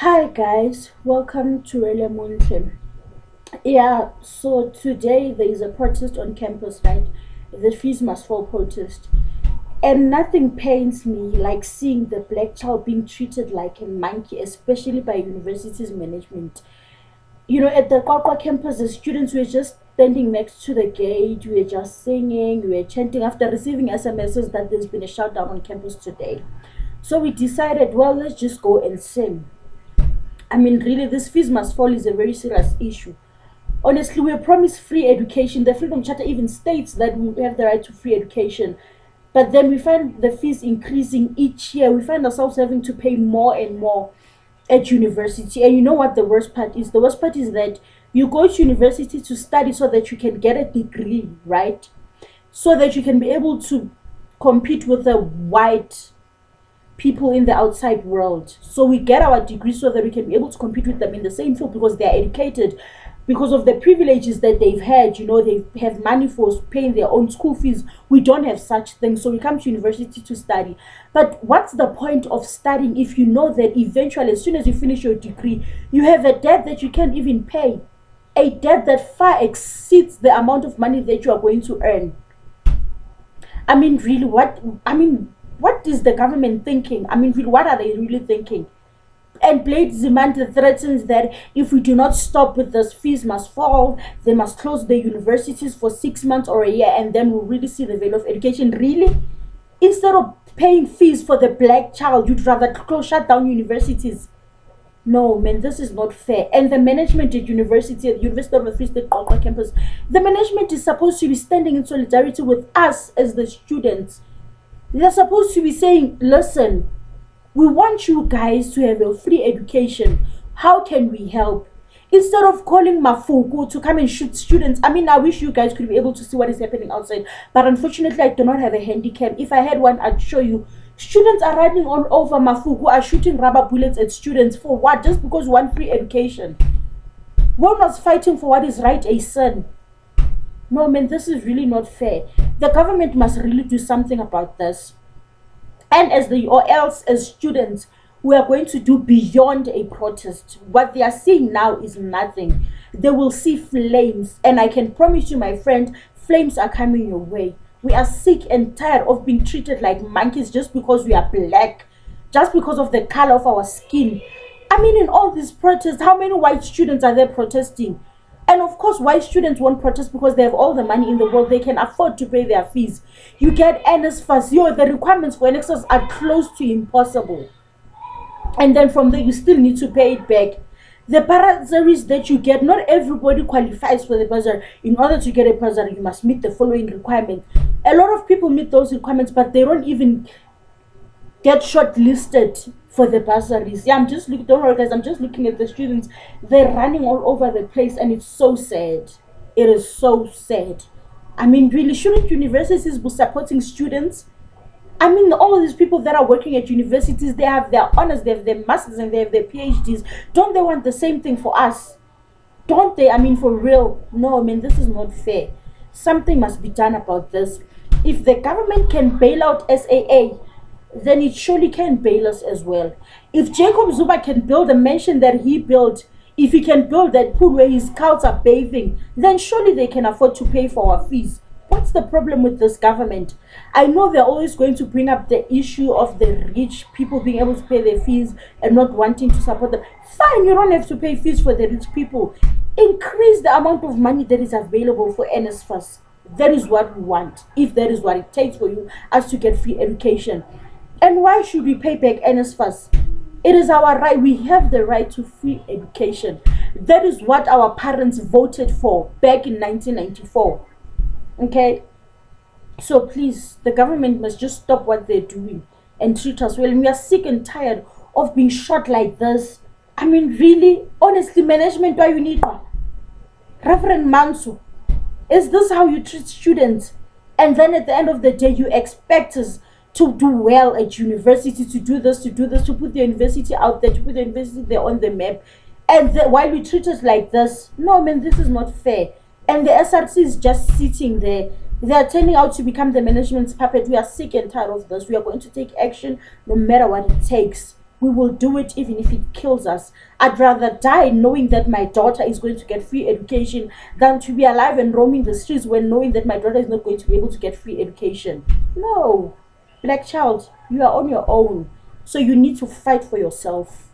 Hi guys, welcome to Rele Mountain. Yeah, so today there is a protest on campus, right? The fees must fall protest. And nothing pains me like seeing the black child being treated like a monkey, especially by university's management. At the Kwakwa campus, the students were just standing next to the gate, we were just singing, we were chanting after receiving SMSs that there's been a shutdown on campus today. So we decided, well, let's just go and sing. Really, this fees must fall is a very serious issue. Honestly, we are promised free education. The Freedom Charter even states that we have the right to free education. But then we find the fees increasing each year. We find ourselves having to pay more and more at university. And you know what the worst part is? The worst part is that you go to university to study so that you can get a degree, right? So that you can be able to compete with the white people in the outside world. So we get our degrees so that we can be able to compete with them in the same field because they are educated, because of the privileges that they've had. They have money for paying their own school fees. We don't have such things. So we come to university to study. But what's the point of studying if you know that eventually, as soon as you finish your degree, you have a debt that you can't even pay? A debt that far exceeds the amount of money that you are going to earn. Really, what is the government thinking? Really, what are they really thinking? And Blade Zimante threatens that if we do not stop with this, fees must fall. They must close the universities for 6 months or a year, and then we'll really see the value of education. Really? Instead of paying fees for the black child, you'd rather shut down universities. No, man, this is not fair. And the management at University of the Free State Qwaqwa campus, the management is supposed to be standing in solidarity with us as the students. They're supposed to be saying, listen, we want you guys to have a free education. How can we help? Instead of calling Mafuku to come and shoot students. I wish you guys could be able to see what is happening outside. But unfortunately, I do not have a handicap. If I had one, I'd show you. Students are running all over Mafuku, are shooting rubber bullets at students. For what? Just because one free education. One was fighting for what is right, a son. No, man, this is really not fair. The government must really do something about this. And or else as students, we are going to do beyond a protest. What they are seeing now is nothing. They will see flames, and I can promise you, my friend, flames are coming your way. We are sick and tired of being treated like monkeys just because we are black, just because of the color of our skin. In all these protests, how many white students are there protesting? And of course, white students won't protest because they have all the money in the world. They can afford to pay their fees. You get NSFAS. The requirements for NSFAS are close to impossible. And then from there, you still need to pay it back. The bursaries that you get, not everybody qualifies for the bursary. In order to get a bursary, you must meet the following requirements. A lot of people meet those requirements, but they don't even get shortlisted for the bursaries. I'm just looking. Don't worry, guys. I'm just looking at the students. They're running all over the place, and it's so sad. It is so sad. Really, shouldn't universities be supporting students? All these people that are working at universities, they have their honors, they have their masters, and they have their PhDs. Don't they want the same thing for us? Don't they? For real. No, this is not fair. Something must be done about this. If the government can bail out SAA, then it surely can bail us as well. If Jacob Zuma can build a mansion that he built, if he can build that pool where his cows are bathing, then surely they can afford to pay for our fees. What's the problem with this government? I know they're always going to bring up the issue of the rich people being able to pay their fees and not wanting to support them. Fine, you don't have to pay fees for the rich people. Increase the amount of money that is available for NSFAS. That is what we want, if that is what it takes for you us to get free education. And why should we pay back NSFAS? It is our right. We have the right to free education. That is what our parents voted for back in 1994. Okay? So please, the government must just stop what they're doing and treat us well. And we are sick and tired of being shot like this. Really, honestly, management, why you need Reverend Mansu? Is this how you treat students? And then at the end of the day, you expect us to do well at university, to do this, to put the university out there, to put the university there on the map. And while we treat us like this, no, man, this is not fair. And the SRC is just sitting there. They are turning out to become the management's puppet. We are sick and tired of this. We are going to take action no matter what it takes. we will do it even if it kills us. I'd rather die knowing that my daughter is going to get free education than to be alive and roaming the streets when knowing that my daughter is not going to be able to get free education. No. Black child, you are on your own. So you need to fight for yourself.